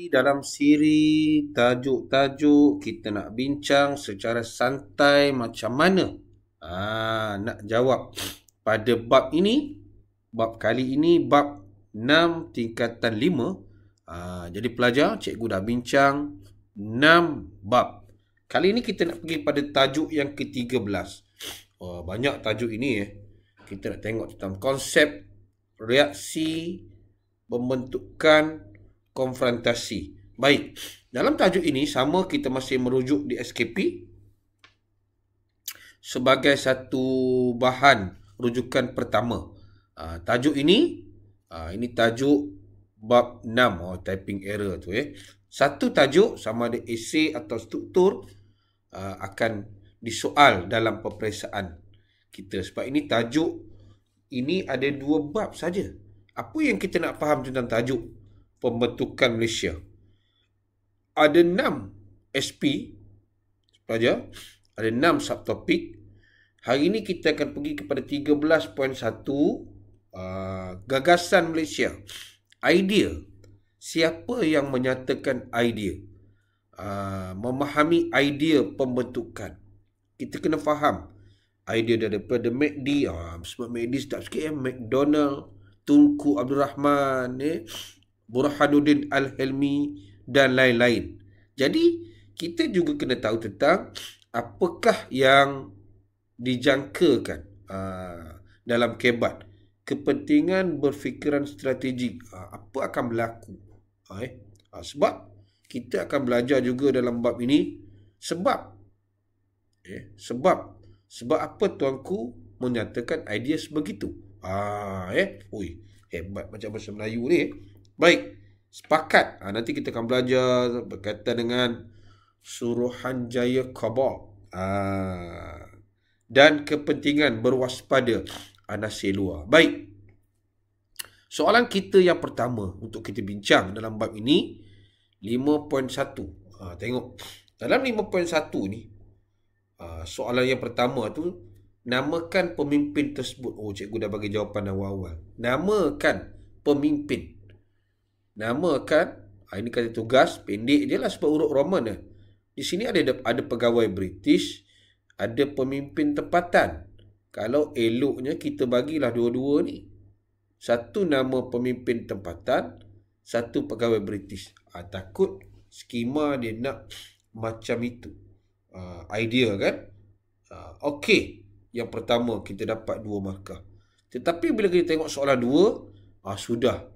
dalam siri tajuk-tajuk kita nak bincang secara santai macam mana nak jawab pada bab ini. Bab kali ini bab 6 tingkatan 5. Jadi pelajar, cikgu dah bincang 6 bab. Kali ini kita nak pergi pada tajuk yang ke-13. Banyak tajuk ini Kita nak tengok tentang konsep reaksi, pembentukan, konfrontasi. Baik, dalam tajuk ini sama kita masih merujuk di SKP sebagai satu bahan rujukan pertama. Tajuk ini tajuk bab 6. Typing error tu Satu tajuk sama ada esei atau struktur akan disoal dalam peperiksaan kita. Sebab ini tajuk ini ada 2 bab saja. Apa yang kita nak faham tentang tajuk pembentukan Malaysia? Ada 6 SP pelajar, ada 6 subtopik. Hari ini kita akan pergi kepada 13.1 gagasan Malaysia. Idea. Siapa yang menyatakan idea? Memahami idea pembentukan. Kita kena faham idea daripada McD. Sebab McD sedap sikit McDonald, Tunku Abdul Rahman, Burhanuddin Al-Helmi dan lain-lain. Jadi kita juga kena tahu tentang apakah yang dijangkakan dalam kebat. Kepentingan berfikiran strategik. Apa akan berlaku? Sebab kita akan belajar juga dalam bab ini sebab. Sebab apa tuanku menyatakan idea sebegitu? Hebat macam bahasa Melayu ni. Baik, sepakat. Nanti kita akan belajar berkaitan dengan Suruhanjaya Khabar. Dan kepentingan berwaspada anasir luar. Baik. Soalan kita yang pertama untuk kita bincang dalam bab ini 5.1. Tengok. Dalam 5.1 ni soalan yang pertama tu, namakan pemimpin tersebut. Cikgu dah bagi jawapan awal-awal. Namakan pemimpin. Namakan, ini kata tugas, pendek je lah sebab huruf Roman. Di sini ada pegawai British, ada pemimpin tempatan. Kalau eloknya kita bagilah dua-dua ni. Satu nama pemimpin tempatan, satu pegawai British. Takut skema dia nak macam itu. Idea kan? Okey. Yang pertama kita dapat 2 markah. Tetapi bila kita tengok soalan 2, sudah.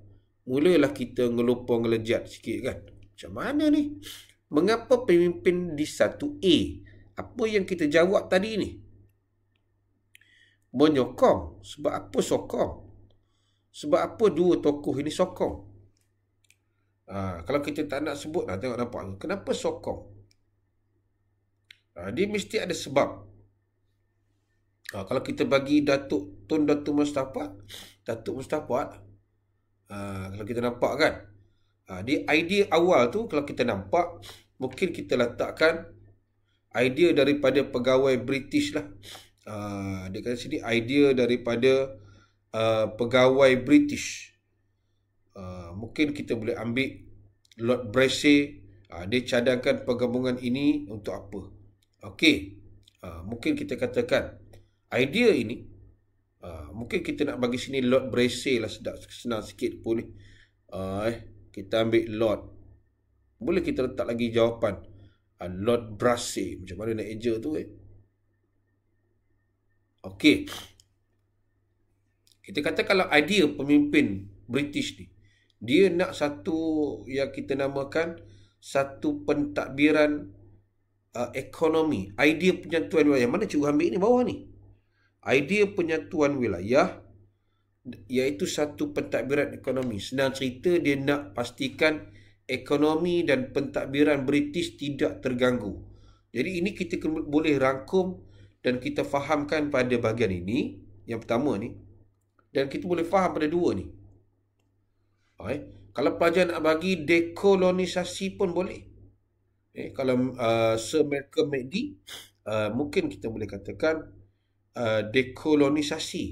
Mulalah kita ngelejat sikit kan. Macam mana ni? Mengapa pemimpin di 1A? Apa yang kita jawab tadi ni? Menyokong. Sebab apa sokong? Sebab apa 2 tokoh ini sokong? Kalau kita tak nak sebut, tengok nampak. Kenapa sokong? Dia mesti ada sebab. Kalau kita bagi Datuk Mustafat, kalau kita nampak kan, dia idea awal tu kalau kita nampak, mungkin kita letakkan idea daripada pegawai British lah. Dia kata sini idea daripada pegawai British. Mungkin kita boleh ambil Lord Brassey. Dia cadangkan pergabungan ini untuk apa? Okey. Mungkin kita katakan idea ini, mungkin kita nak bagi sini Lord Brassey lah, senang sikit pun ni. Kita ambil Lord. Boleh kita letak lagi jawapan Lord Brassey. Macam mana nak eja tu Okey. Kita kata kalau idea pemimpin British ni, dia nak satu yang kita namakan satu pentadbiran ekonomi. Idea penyatuan wilayah. Mana cikgu ambil ni bawah ni? Idea penyatuan wilayah iaitu satu pentadbiran ekonomi. Senang cerita, dia nak pastikan ekonomi dan pentadbiran British tidak terganggu. Jadi ini kita boleh rangkum dan kita fahamkan pada bahagian ini, yang pertama ni. Dan kita boleh faham pada 2 ni. Kalau pelajar nak bagi dekolonisasi pun boleh. Kalau Sir Malcolm McD, mungkin kita boleh katakan dekolonisasi.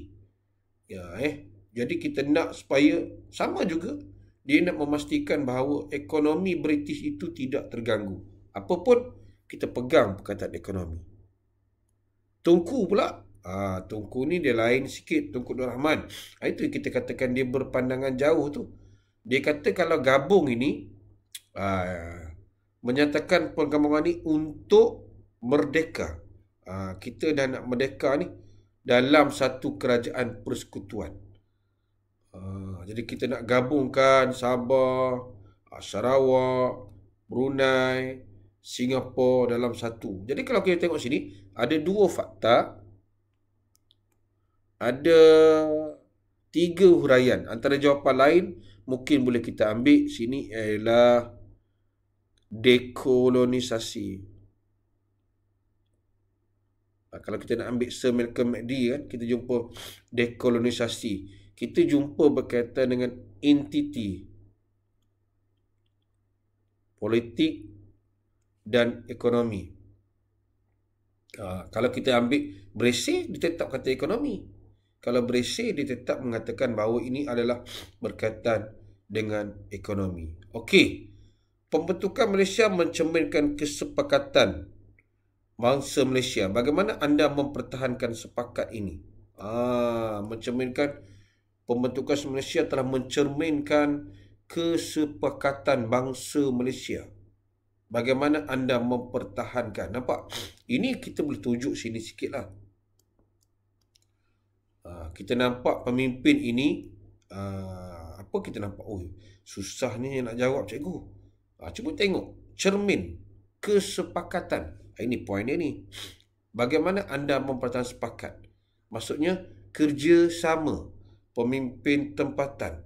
Jadi kita nak supaya sama juga Dia nak memastikan bahawa ekonomi British itu tidak terganggu. Apapun, kita pegang perkataan ekonomi. Tunku pula. Tunku ni dia lain sikit, Tunku Nur Rahman. Itu kita katakan dia berpandangan jauh tu. Dia kata kalau gabung ini, menyatakan penggabungan ni untuk merdeka. Kita dah nak merdeka ni dalam satu kerajaan persekutuan. Jadi kita nak gabungkan Sabah, Sarawak, Brunei, Singapura dalam satu. Jadi kalau kita tengok sini, ada dua fakta, ada tiga huraian. Antara jawapan lain, mungkin boleh kita ambil sini ialah dekolonisasi. Kalau kita nak ambil Sir Malcolm McD kan, kita jumpa dekolonisasi. Kita jumpa berkaitan dengan entiti politik dan ekonomi. Kalau kita ambil Brexit, dia tetap kata ekonomi. Kalau Brexit, dia tetap mengatakan bahawa ini adalah berkaitan dengan ekonomi. Okey. Pembentukan Malaysia mencerminkan kesepakatan bangsa Malaysia. Bagaimana anda mempertahankan sepakat ini? Mencerminkan pembentukan Malaysia telah mencerminkan kesepakatan bangsa Malaysia. Bagaimana anda mempertahankan? Nampak? Ini kita boleh tunjuk sini sikit lah. Kita nampak pemimpin ini, apa kita nampak? Oh, susah ni nak jawab cikgu. Cuba tengok. Cermin kesepakatan. Ini poin dia ni. Bagaimana anda mempertahankan sepakat? Maksudnya kerjasama pemimpin tempatan.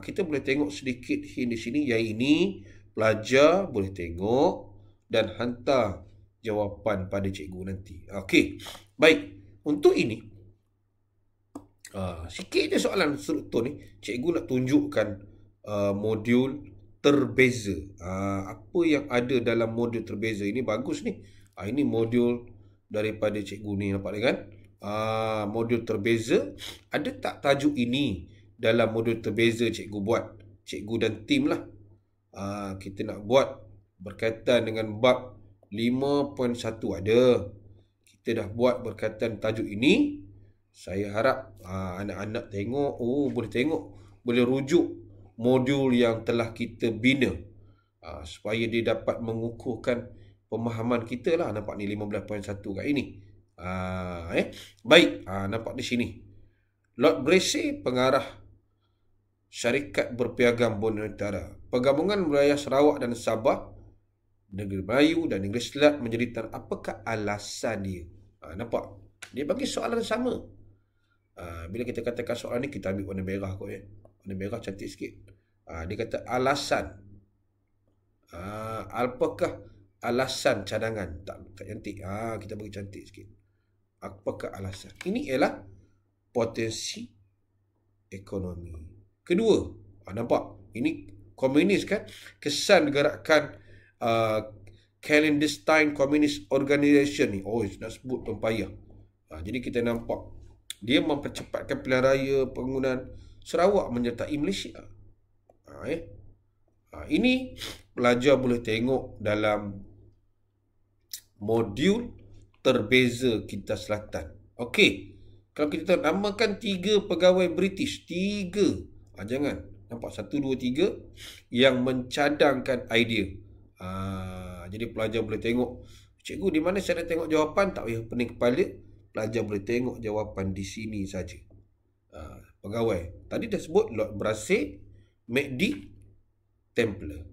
Kita boleh tengok sedikit di sini. Yang ini pelajar boleh tengok dan hantar jawapan pada cikgu nanti. Okey. Baik. Untuk ini, sikit je soalan struktur ni. Cikgu nak tunjukkan modul terbeza. Apa yang ada dalam modul terbeza ini bagus ni. Ini modul daripada cikgu ni, nampak dia kan? Modul terbeza. Ada tak tajuk ini dalam modul terbeza cikgu buat? Cikgu dan tim lah. Kita nak buat berkaitan dengan bab 5.1 ada. Kita dah buat berkaitan tajuk ini. Saya harap anak-anak tengok. Boleh tengok. Boleh rujuk modul yang telah kita bina. Supaya dia dapat mengukuhkan pemahaman kita lah. Nampak ni 15.1 kat ini. Baik. Nampak di sini. Lord Brassey, pengarah Syarikat Berpiagam Borneo Utara. Penggabungan wilayah Sarawak dan Sabah, Negeri Melayu dan Negeri Selat menjadi tanah. Apakah alasan dia? Nampak? Dia bagi soalan sama. Bila kita katakan soalan ni, kita ambil warna merah kot ya. Warna merah cantik sikit. Dia kata alasan. Apakah alasan cadangan? Tak cantik. Kita bagi cantik sikit. Apakah alasan? Ini ialah potensi ekonomi. Kedua, nampak? Ini komunis kan? Kesan gerakan Clandestine Communist Organisation ni. Nak sebut pun payah. Jadi kita nampak dia mempercepatkan pilihan raya penggunaan Sarawak menyertai Malaysia. Ini pelajar boleh tengok dalam modul terbeza kita selatan. Okey. Kalau kita namakan 3 pegawai British. 3. Jangan. Nampak 1, 2, 3 yang mencadangkan idea. Jadi pelajar boleh tengok. Cikgu, di mana saya nak tengok jawapan? Tak payah pening kepala. Pelajar boleh tengok jawapan di sini saja. Pegawai. Tadi dah sebut Lord Brassey, McD, Templar.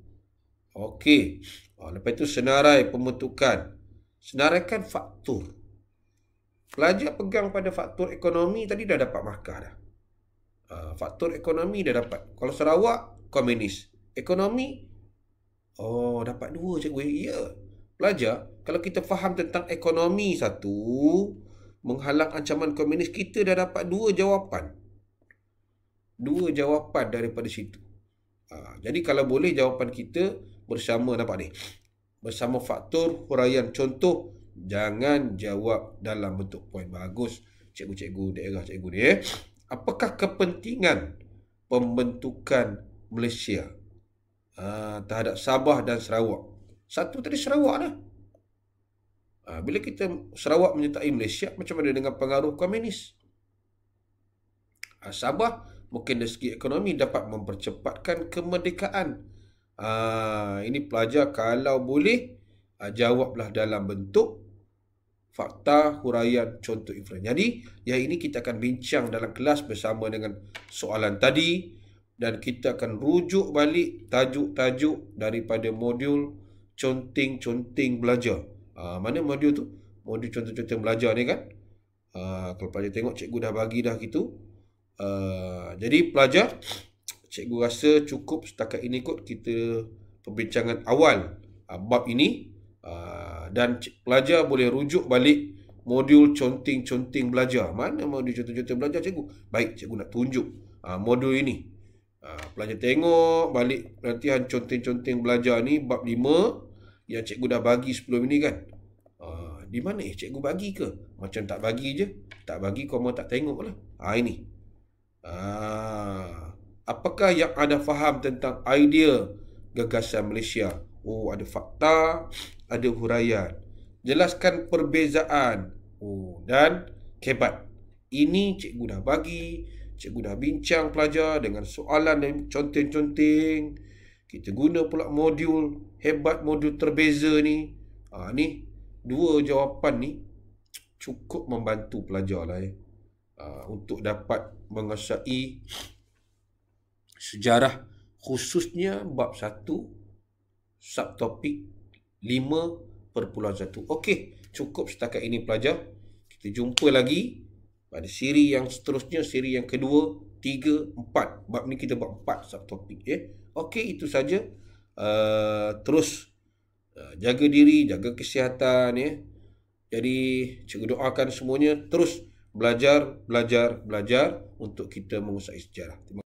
Okey. Lepas itu senarai pembentukan. Senaraikan faktor. Pelajar pegang pada faktor ekonomi tadi dah dapat markah dah. Faktor ekonomi dah dapat. Kalau Sarawak, komunis. Ekonomi, dapat 2 cikgu. Ya. Pelajar, kalau kita faham tentang ekonomi satu, menghalang ancaman komunis, kita dah dapat 2 jawapan. 2 jawapan daripada situ. Jadi kalau boleh jawapan kita bersama, nampak ni. Bersama faktor huraian. Contoh, jangan jawab dalam bentuk poin. Bagus. Cikgu-cikgu daerah cikgu ni. Apakah kepentingan pembentukan Malaysia terhadap Sabah dan Sarawak. Satu tadi Sarawak lah. Bila kita Sarawak menyertai Malaysia, macam mana dengan pengaruh komunis? Sabah mungkin dari segi ekonomi dapat mempercepatkan kemerdekaan. Ini pelajar kalau boleh jawablah dalam bentuk fakta, huraian, contoh, inferensi. Jadi, yang ini kita akan bincang dalam kelas bersama dengan soalan tadi dan kita akan rujuk balik tajuk-tajuk daripada modul conting-conting belajar. Mana modul tu? Modul contoh-contoh belajar ni kan? Kalau pelajar tengok cikgu dah bagi dah gitu. Jadi pelajar, cikgu rasa cukup setakat ini kot kita perbincangan awal bab ini. Dan pelajar boleh rujuk balik modul conting-conting belajar. Mana modul conting-conting belajar cikgu? Baik, cikgu nak tunjuk modul ini. Pelajar tengok balik latihan conting-conting belajar ni bab 5 yang cikgu dah bagi sebelum ini kan. Di mana cikgu bagi ke? Macam tak bagi je. Tak bagi kau mau tak tengok lah. Ini. Apakah yang anda faham tentang idea gagasan Malaysia? Ada fakta, ada huraian. Jelaskan perbezaan. Dan hebat. Ini cikgu dah bagi. Cikgu dah bincang pelajar dengan soalan dan conting-conting. Kita guna pula modul hebat, modul terbeza ni. Ni dua jawapan ni cukup membantu pelajar lah untuk dapat menguasai sejarah, khususnya bab 1 subtopik 5.1. Okey, cukup setakat ini pelajar. Kita jumpa lagi pada siri yang seterusnya, siri yang kedua, 3, 4. Bab ni kita bab 4 subtopik. Okey, itu saja. Terus jaga diri, jaga kesihatan Jadi cikgu doakan semuanya terus belajar untuk kita menguasai sejarah. Terima kasih.